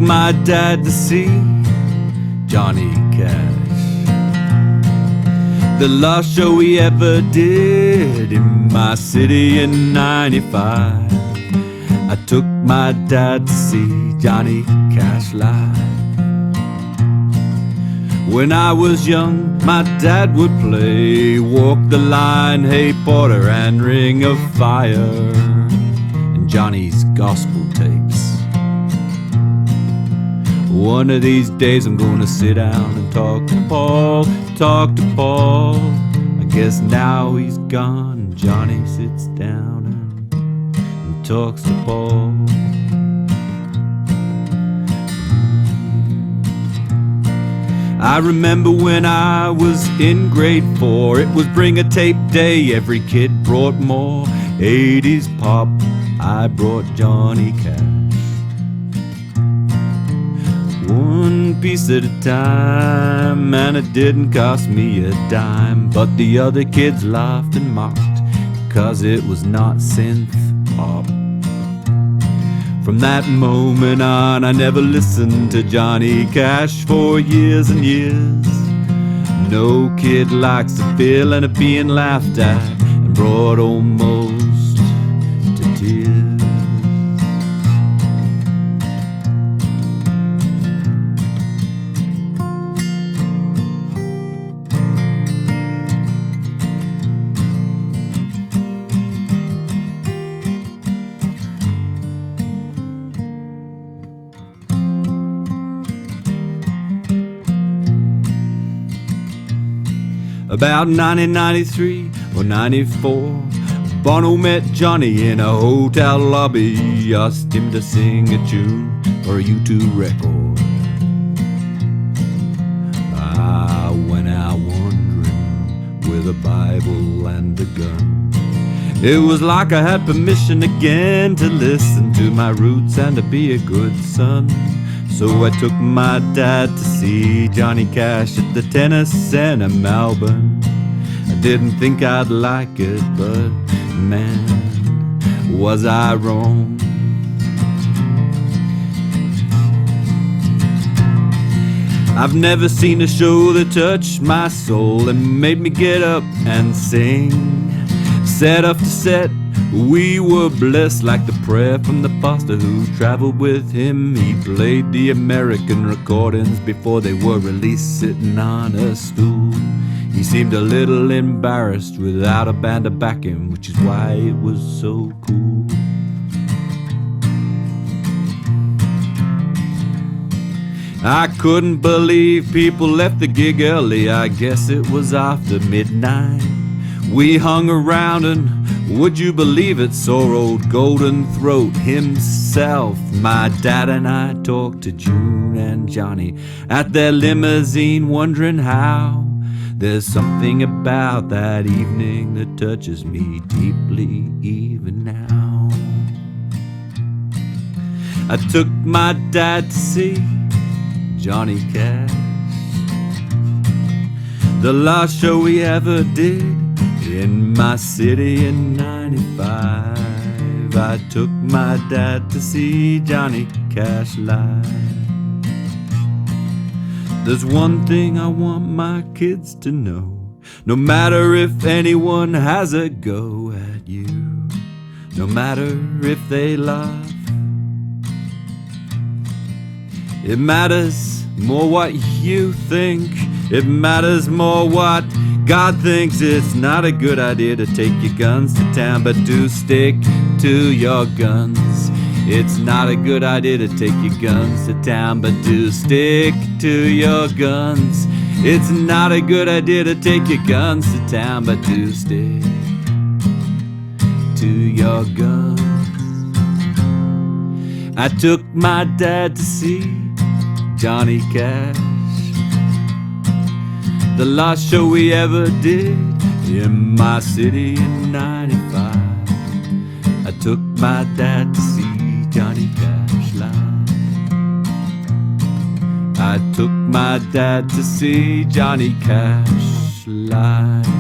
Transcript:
my dad to see Johnny Cash. The last show we ever did in my city in '95. I took my dad to see Johnny Cash live. When I was young, my dad would play Walk the Line, Hey Porter, and Ring of Fire, and Johnny's gospel tapes. One of these days I'm gonna sit down and talk to Paul. I guess now he's gone, and Johnny sits down and talks to Paul. I remember when I was in grade 4, it was bring a tape day, every kid brought more 80s pop, I brought Johnny Cash. One piece at a time, and it didn't cost me a dime, but the other kids laughed and mocked, 'cause it was not synth pop. From that moment on, I never listened to Johnny Cash for years and years. No kid likes the feeling of being laughed at and brought almost to tears. About 1993 or 94, Bono met Johnny in a hotel lobby, asked him to sing a tune for a U2 record. I went out wandering with a Bible and a gun. It was like I had permission again to listen to my roots and to be a good son. So I took my dad to see Johnny Cash at the Tennis Center, Melbourne. I didn't think I'd like it, but man, was I wrong. I've never seen a show that touched my soul and made me get up and sing. Set after set, we were blessed like the prayer from the pastor who traveled with him. He played the American recordings before they were released, sitting on a stool. He seemed a little embarrassed without a band to back him, which is why it was so cool. I couldn't believe people left the gig early. I guess it was after midnight. We hung around and would you believe it, saw old Golden Throat himself. My dad and I talked to June and Johnny at their limousine, wondering how. There's something about that evening that touches me deeply even now. I took my dad to see Johnny Cash, the last show we ever did in my city in '95. I took my dad to see Johnny Cash live. There's one thing I want my kids to know, no matter if anyone has a go at you, no matter if they laugh, it matters more what you think, it matters more what God thinks. It's not a good idea to take your guns to town, but do stick to your guns. It's not a good idea to take your guns to town, but do stick to your guns. It's not a good idea to take your guns to town, but do stick to your guns. I took my dad to see Johnny Cash, the last show we ever did in my city in '95. I took my dad to see Johnny Cash live. I took my dad to see Johnny Cash live.